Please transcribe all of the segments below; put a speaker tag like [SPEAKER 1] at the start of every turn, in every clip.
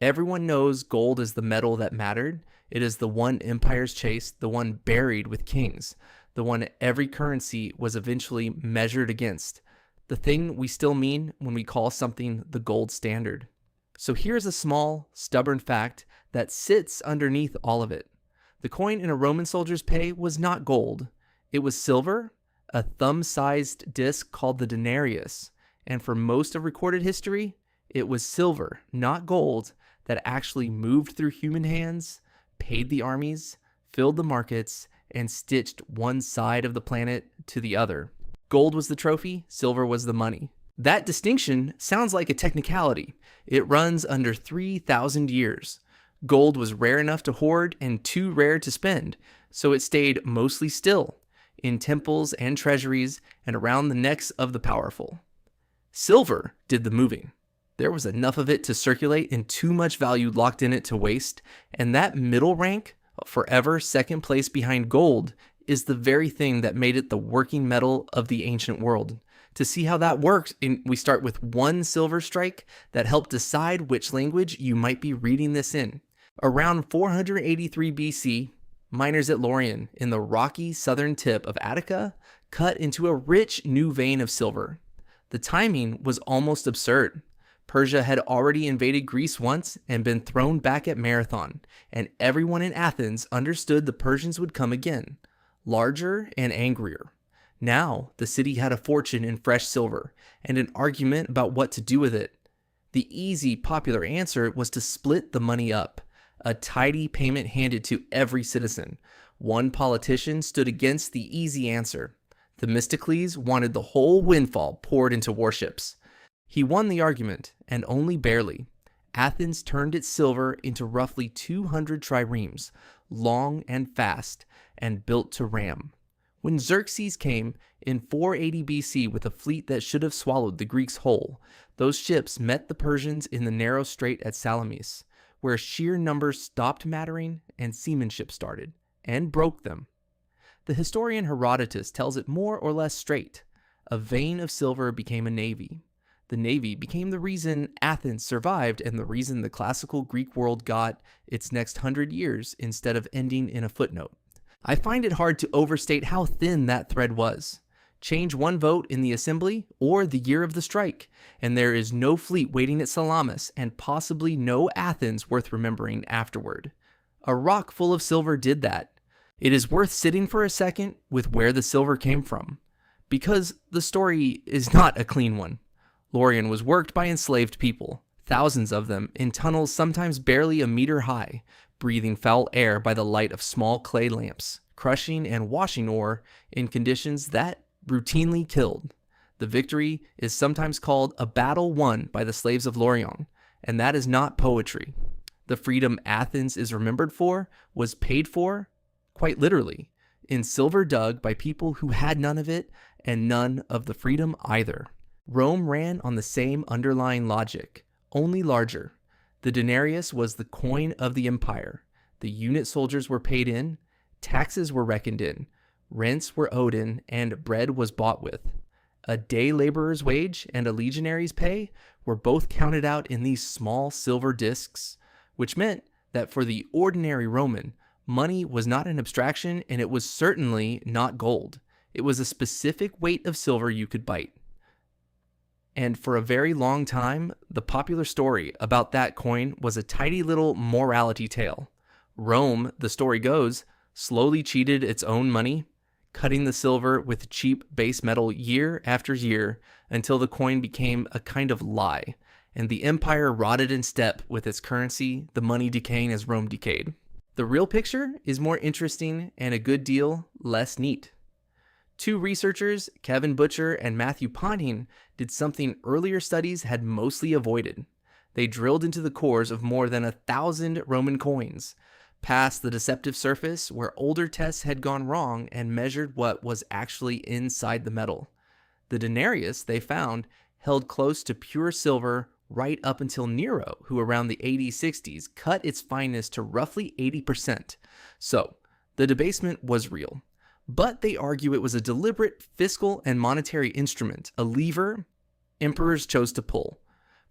[SPEAKER 1] Everyone knows gold is the metal that mattered. It is the one empires chased, the one buried with kings, the one every currency was eventually measured against, the thing we still mean when we call something the gold standard. So here's a small, stubborn fact that sits underneath all of it. The coin in a Roman soldier's pay was not gold. It was silver, a thumb-sized disc called the denarius, and for most of recorded history, it was silver, not gold, that actually moved through human hands, paid the armies, filled the markets, and stitched one side of the planet to the other. Gold was the trophy, silver was the money. That distinction sounds like a technicality. It runs under 3,000 years. Gold was rare enough to hoard and too rare to spend, so it stayed mostly still, in temples and treasuries and around the necks of the powerful. Silver did the moving. There was enough of it to circulate and too much value locked in it to waste, and that middle rank, forever second place behind gold, is the very thing that made it the working metal of the ancient world. To see how that works, we start with one silver strike that helped decide which language you might be reading this in. Around 483 BC, miners at Laurion, in the rocky southern tip of Attica, cut into a rich new vein of silver. The timing was almost absurd. Persia had already invaded Greece once and been thrown back at Marathon, and everyone in Athens understood the Persians would come again, larger and angrier. Now, the city had a fortune in fresh silver, and an argument about what to do with it. The easy, popular answer was to split the money up, a tidy payment handed to every citizen. One politician stood against the easy answer. Themistocles wanted the whole windfall poured into warships. He won the argument, and only barely. Athens turned its silver into roughly 200 triremes, long and fast, and built to ram. When Xerxes came in 480 BC with a fleet that should have swallowed the Greeks whole, those ships met the Persians in the narrow strait at Salamis, where sheer numbers stopped mattering and seamanship started, and broke them. The historian Herodotus tells it more or less straight. A vein of silver became a navy. The navy became the reason Athens survived and the reason the classical Greek world got its next 100 years instead of ending in a footnote. I find it hard to overstate how thin that thread was. Change one vote in the assembly or the year of the strike, and there is no fleet waiting at Salamis and possibly no Athens worth remembering afterward. A rock full of silver did that. It is worth sitting for a second with where the silver came from, because the story is not a clean one. Laurion was worked by enslaved people, thousands of them, in tunnels sometimes barely a meter high, breathing foul air by the light of small clay lamps, crushing and washing ore in conditions that routinely killed. The victory is sometimes called a battle won by the slaves of Laurion, and that is not poetry. The freedom Athens is remembered for was paid for, quite literally, in silver dug by people who had none of it and none of the freedom either. Rome ran on the same underlying logic, only larger. The denarius was the coin of the empire. The unit soldiers were paid in, taxes were reckoned in, rents were owed in, and bread was bought with. A day laborer's wage and a legionary's pay were both counted out in these small silver discs, which meant that for the ordinary Roman, money was not an abstraction and it was certainly not gold. It was a specific weight of silver you could bite. And for a very long time, the popular story about that coin was a tidy little morality tale. Rome, the story goes, slowly cheated its own money, cutting the silver with cheap base metal year after year until the coin became a kind of lie, and the empire rotted in step with its currency, the money decaying as Rome decayed. The real picture is more interesting and a good deal less neat. Two researchers, Kevin Butcher and Matthew Ponting, did something earlier studies had mostly avoided. They drilled into the cores of more than 1,000 Roman coins, past the deceptive surface where older tests had gone wrong, and measured what was actually inside the metal. The denarius, they found, held close to pure silver right up until Nero, who around the AD 60s cut its fineness to roughly 80%. So, the debasement was real. But they argue it was a deliberate fiscal and monetary instrument, a lever emperors chose to pull.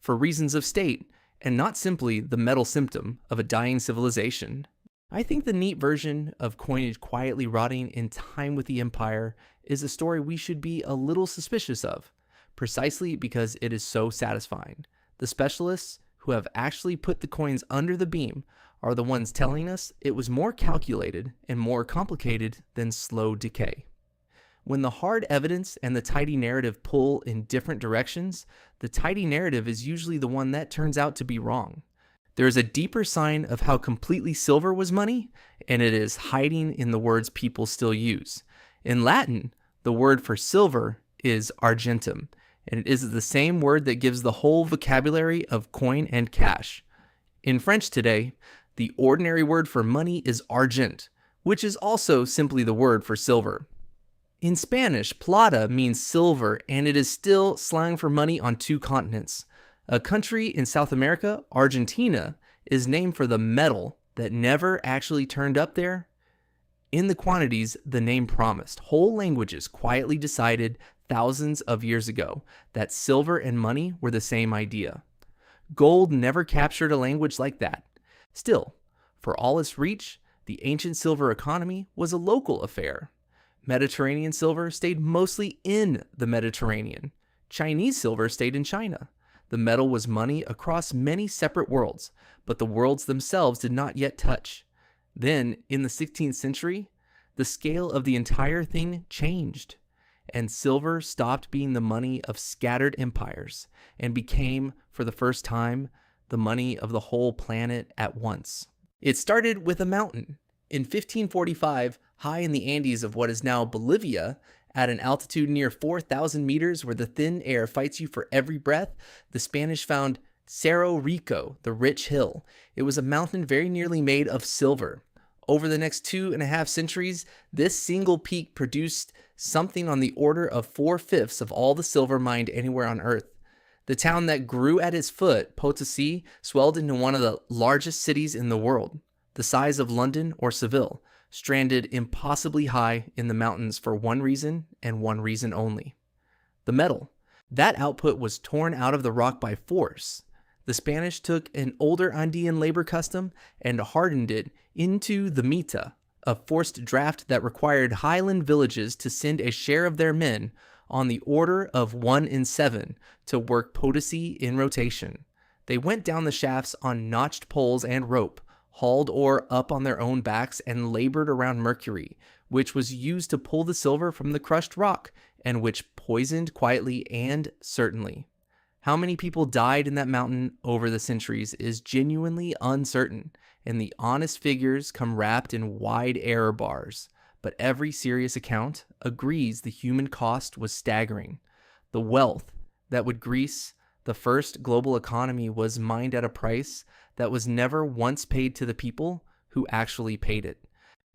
[SPEAKER 1] For reasons of state, and not simply the metal symptom of a dying civilization. I think the neat version of coinage quietly rotting in time with the empire is a story we should be a little suspicious of, precisely because it is so satisfying. The specialists who have actually put the coins under the beam are the ones telling us it was more calculated and more complicated than slow decay. When the hard evidence and the tidy narrative pull in different directions, the tidy narrative is usually the one that turns out to be wrong. There is a deeper sign of how completely silver was money, and it is hiding in the words people still use. In Latin, the word for silver is argentum, and it is the same word that gives the whole vocabulary of coin and cash. In French today, the ordinary word for money is argent, which is also simply the word for silver. In Spanish, plata means silver, and it is still slang for money on two continents. A country in South America, Argentina, is named for the metal that never actually turned up there in the quantities the name promised. Whole languages quietly decided thousands of years ago that silver and money were the same idea. Gold never captured a language like that. Still, for all its reach, the ancient silver economy was a local affair. Mediterranean silver stayed mostly in the Mediterranean. Chinese silver stayed in China. The metal was money across many separate worlds, but the worlds themselves did not yet touch. Then, in the 16th century, the scale of the entire thing changed, and silver stopped being the money of scattered empires and became, for the first time, the money of the whole planet at once. It started with a mountain. In 1545, high in the Andes of what is now Bolivia, at an altitude near 4,000 meters where the thin air fights you for every breath, the Spanish found Cerro Rico, the rich hill. It was a mountain very nearly made of silver. Over the next 2.5 centuries, this single peak produced something on the order of 4/5 of all the silver mined anywhere on Earth. The town that grew at its foot, Potosí, swelled into one of the largest cities in the world, the size of London or Seville, stranded impossibly high in the mountains for one reason and one reason only: the metal. That output was torn out of the rock by force. The Spanish took an older Andean labor custom and hardened it into the mita, a forced draft that required highland villages to send a share of their men, on the order of 1 in 7, to work Potosí in rotation. They went down the shafts on notched poles and rope, hauled ore up on their own backs, and labored around mercury, which was used to pull the silver from the crushed rock, and which poisoned quietly and certainly. How many people died in that mountain over the centuries is genuinely uncertain, and the honest figures come wrapped in wide error bars. But every serious account agrees the human cost was staggering. The wealth that would grease the first global economy was mined at a price that was never once paid to the people who actually paid it,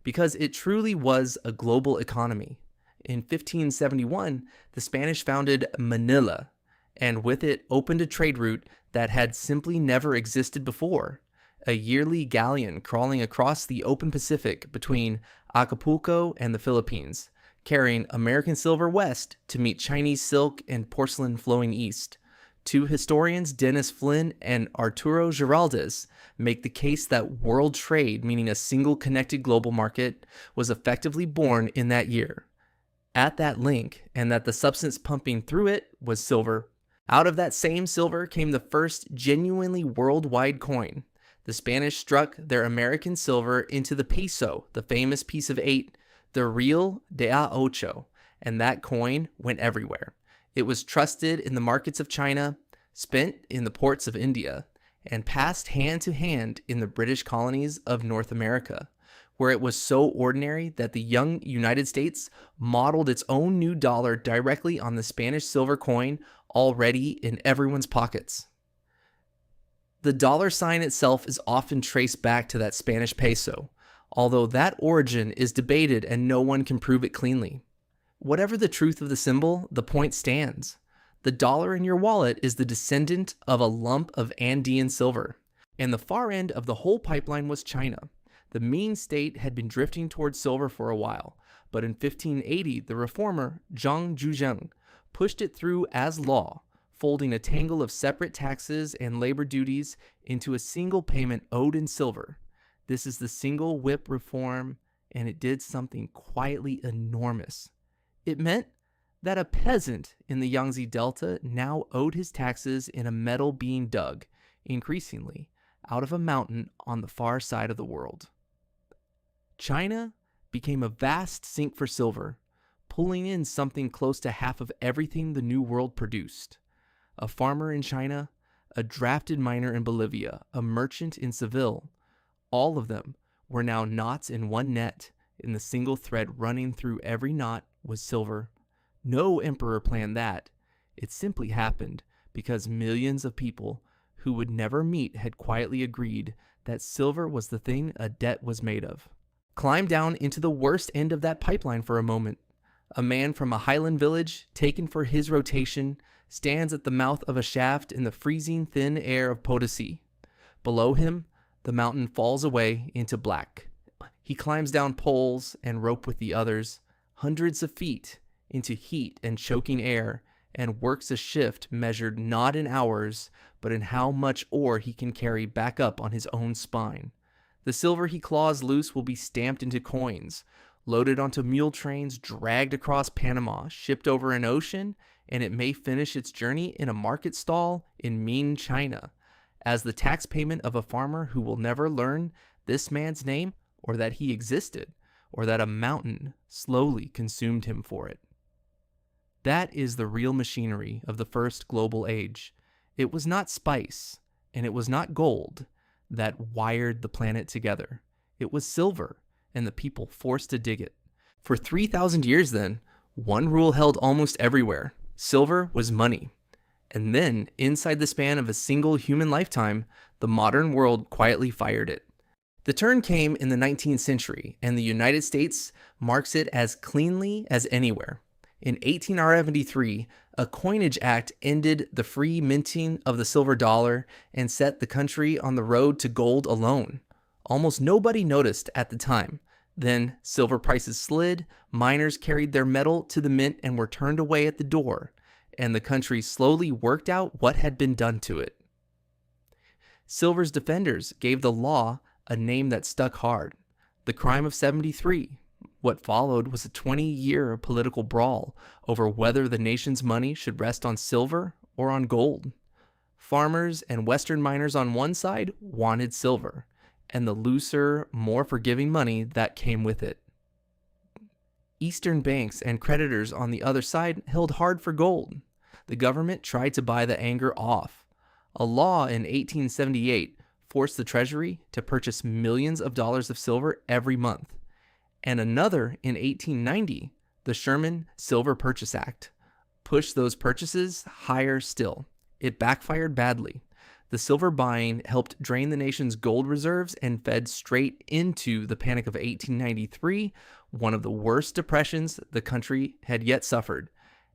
[SPEAKER 1] because it truly was a global economy. In 1571, the Spanish founded Manila, and with it opened a trade route that had simply never existed before: a yearly galleon crawling across the open Pacific between Acapulco and the Philippines, carrying American silver west to meet Chinese silk and porcelain flowing east. Two historians, Dennis Flynn and Arturo Giraldez, make the case that world trade, meaning a single connected global market, was effectively born in that year, at that link, and that the substance pumping through it was silver. Out of that same silver came the first genuinely worldwide coin. The Spanish struck their American silver into the peso, the famous piece of 8, the real de a ocho, and that coin went everywhere. It was trusted in the markets of China, spent in the ports of India, and passed hand to hand in the British colonies of North America, where it was so ordinary that the young United States modeled its own new dollar directly on the Spanish silver coin already in everyone's pockets. The dollar sign itself is often traced back to that Spanish peso, although that origin is debated and no one can prove it cleanly. Whatever the truth of the symbol, the point stands. The dollar in your wallet is the descendant of a lump of Andean silver, and the far end of the whole pipeline was China. The Ming state had been drifting towards silver for a while, but in 1580, the reformer Zhang Zhuzheng pushed it through as law, folding a tangle of separate taxes and labor duties into a single payment owed in silver. This is the single whip reform, and it did something quietly enormous. It meant that a peasant in the Yangtze Delta now owed his taxes in a metal being dug, increasingly, out of a mountain on the far side of the world. China became a vast sink for silver, pulling in something close to half of everything the New World produced. A farmer in China, a drafted miner in Bolivia, a merchant in Seville, all of them were now knots in one net, and the single thread running through every knot was silver. No emperor planned that. It simply happened because millions of people who would never meet had quietly agreed that silver was the thing a debt was made of. Climb down into the worst end of that pipeline for a moment. A man from a highland village, taken for his rotation, stands at the mouth of a shaft in the freezing thin air of Potosí. Below him, the mountain falls away into black. He climbs down poles and rope with the others, hundreds of feet, into heat and choking air, and works a shift measured not in hours, but in how much ore he can carry back up on his own spine. The silver he claws loose will be stamped into coins, loaded onto mule trains, dragged across Panama, shipped over an ocean, and it may finish its journey in a market stall in Ming, China, as the tax payment of a farmer who will never learn this man's name, or that he existed, or that a mountain slowly consumed him for it. That is the real machinery of the first global age. It was not spice, and it was not gold that wired the planet together. It was silver, and the people forced to dig it. For 3,000 years then, one rule held almost everywhere. Silver was money. And then, inside the span of a single human lifetime, the modern world quietly fired it. The turn came in the 19th century, and the United States marks it as cleanly as anywhere. In 1873, a coinage act ended the free minting of the silver dollar and set the country on the road to gold alone. Almost nobody noticed at the time. Then silver prices slid, miners carried their metal to the mint and were turned away at the door, and the country slowly worked out what had been done to it. Silver's defenders gave the law a name that stuck hard: the crime of 73. What followed was a 20-year political brawl over whether the nation's money should rest on silver or on gold. Farmers and Western miners on one side wanted silver, and the looser, more forgiving money that came with it. Eastern banks and creditors on the other side held hard for gold. The government tried to buy the anger off. A law in 1878 forced the Treasury to purchase millions of dollars of silver every month. And another in 1890, the Sherman Silver Purchase Act, pushed those purchases higher still. It backfired badly. The silver buying helped drain the nation's gold reserves and fed straight into the Panic of 1893, one of the worst depressions the country had yet suffered.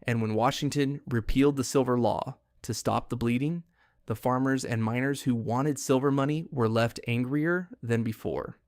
[SPEAKER 1] And when Washington repealed the silver law to stop the bleeding, the farmers and miners who wanted silver money were left angrier than before.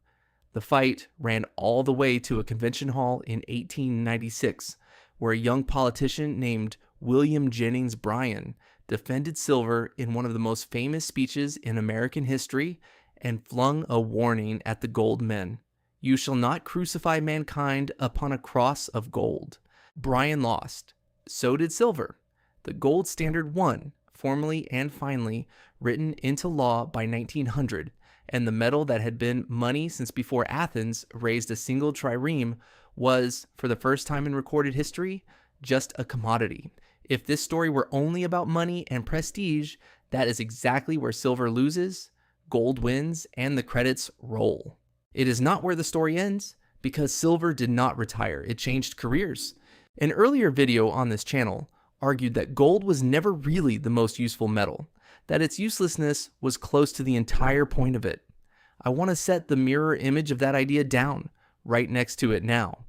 [SPEAKER 1] The fight ran all the way to a convention hall in 1896, where a young politician named William Jennings Bryan defended silver in one of the most famous speeches in American history and flung a warning at the gold men. "You shall not crucify mankind upon a cross of gold." Bryan lost. So did silver. The gold standard won, formally and finally written into law by 1900. And the metal that had been money since before Athens raised a single trireme was, for the first time in recorded history, just a commodity. If this story were only about money and prestige, that is exactly where silver loses, gold wins, and the credits roll. It is not where the story ends, because silver did not retire. It changed careers. An earlier video on this channel argued that gold was never really the most useful metal, that its uselessness was close to the entire point of it. I want to set the mirror image of that idea down, right next to it now.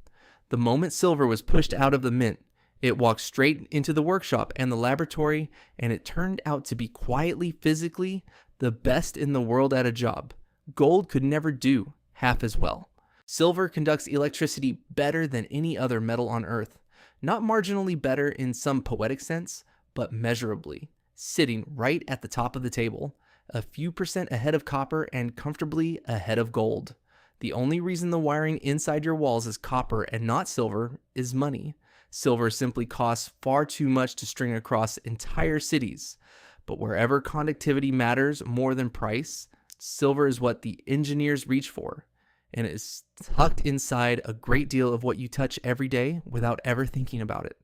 [SPEAKER 1] The moment silver was pushed out of the mint, it walked straight into the workshop and the laboratory, and it turned out to be quietly, physically, the best in the world at a job. Gold could never do half as well. Silver conducts electricity better than any other metal on Earth. Not marginally better in some poetic sense, but measurably. sitting right at the top of the table, a few percent ahead of copper and comfortably ahead of gold. The only reason the wiring inside your walls is copper and not silver is money. Silver simply costs far too much to string across entire cities. But wherever conductivity matters more than price, silver is what the engineers reach for, and it is tucked inside a great deal of what you touch every day without ever thinking about it.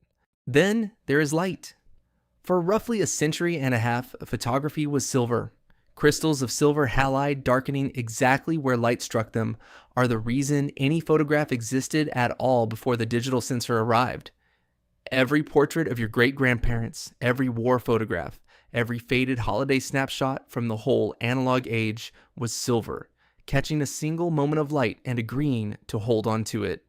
[SPEAKER 1] Then there is light. For roughly a century and a half, photography was silver. Crystals of silver halide darkening exactly where light struck them are the reason any photograph existed at all before the digital sensor arrived. Every portrait of your great-grandparents, every war photograph, every faded holiday snapshot from the whole analog age was silver, catching a single moment of light and agreeing to hold on to it.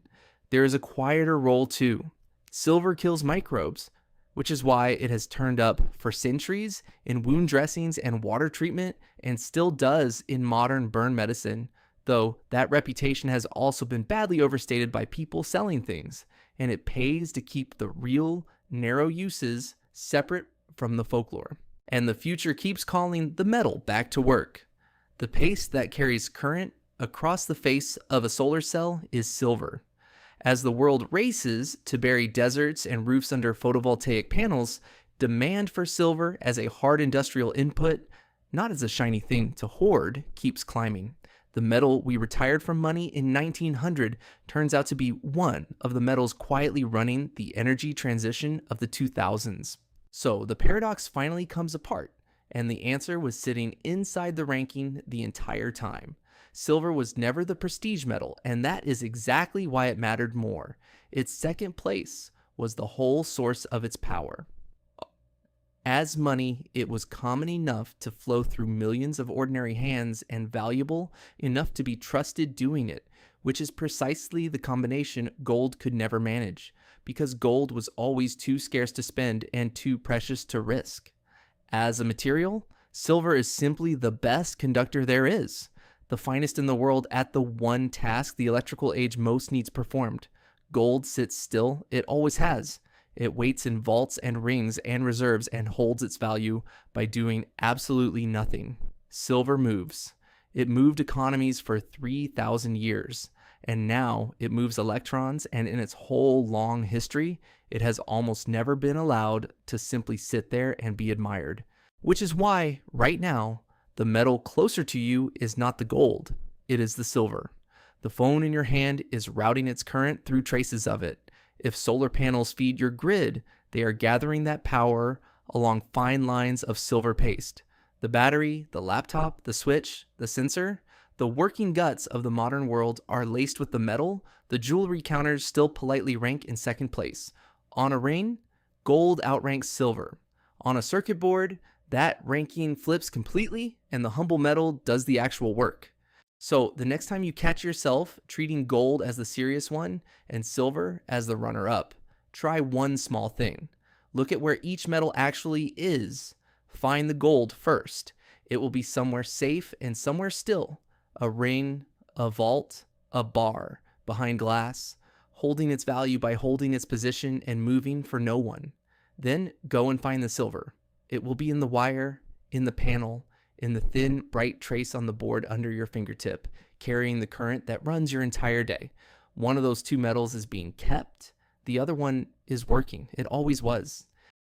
[SPEAKER 1] There is a quieter role too. Silver kills microbes, which is why it has turned up for centuries in wound dressings and water treatment and still does in modern burn medicine, though that reputation has also been badly overstated by people selling things, and it pays to keep the real, narrow uses separate from the folklore. And the future keeps calling the metal back to work. The paste that carries current across the face of a solar cell is silver. As the world races to bury deserts and roofs under photovoltaic panels, demand for silver as a hard industrial input, not as a shiny thing to hoard, keeps climbing. The metal we retired from money in 1900 turns out to be one of the metals quietly running the energy transition of the 2000s. So the paradox finally comes apart, and the answer was sitting inside the ranking the entire time. Silver was never the prestige metal, and that is exactly why it mattered more. Its second place was the whole source of its power. As money, it was common enough to flow through millions of ordinary hands and valuable enough to be trusted doing it, which is precisely the combination gold could never manage, because gold was always too scarce to spend and too precious to risk. As a material, silver is simply the best conductor there is, the finest in the world at the one task the electrical age most needs performed. Gold sits still, it always has. It waits in vaults and rings and reserves and holds its value by doing absolutely nothing. Silver moves. It moved economies for 3,000 years, and now it moves electrons, and in its whole long history, it has almost never been allowed to simply sit there and be admired. Which is why, right now, the metal closer to you is not the gold, it is the silver. The phone in your hand is routing its current through traces of it. If solar panels feed your grid, they are gathering that power along fine lines of silver paste. The battery, the laptop, the switch, the sensor, the working guts of the modern world are laced with the metal the jewelry counters still politely rank in second place. On a ring, gold outranks silver. On a circuit board, that ranking flips completely and the humble metal does the actual work. So the next time you catch yourself treating gold as the serious one and silver as the runner-up, try one small thing. Look at where each metal actually is. Find the gold first. It will be somewhere safe and somewhere still. A ring, a vault, a bar, behind glass, holding its value by holding its position and moving for no one. Then go and find the silver. It will be in the wire, in the panel, in the thin, bright trace on the board under your fingertip, carrying the current that runs your entire day. One of those two metals is being kept. The other one is working. It always was.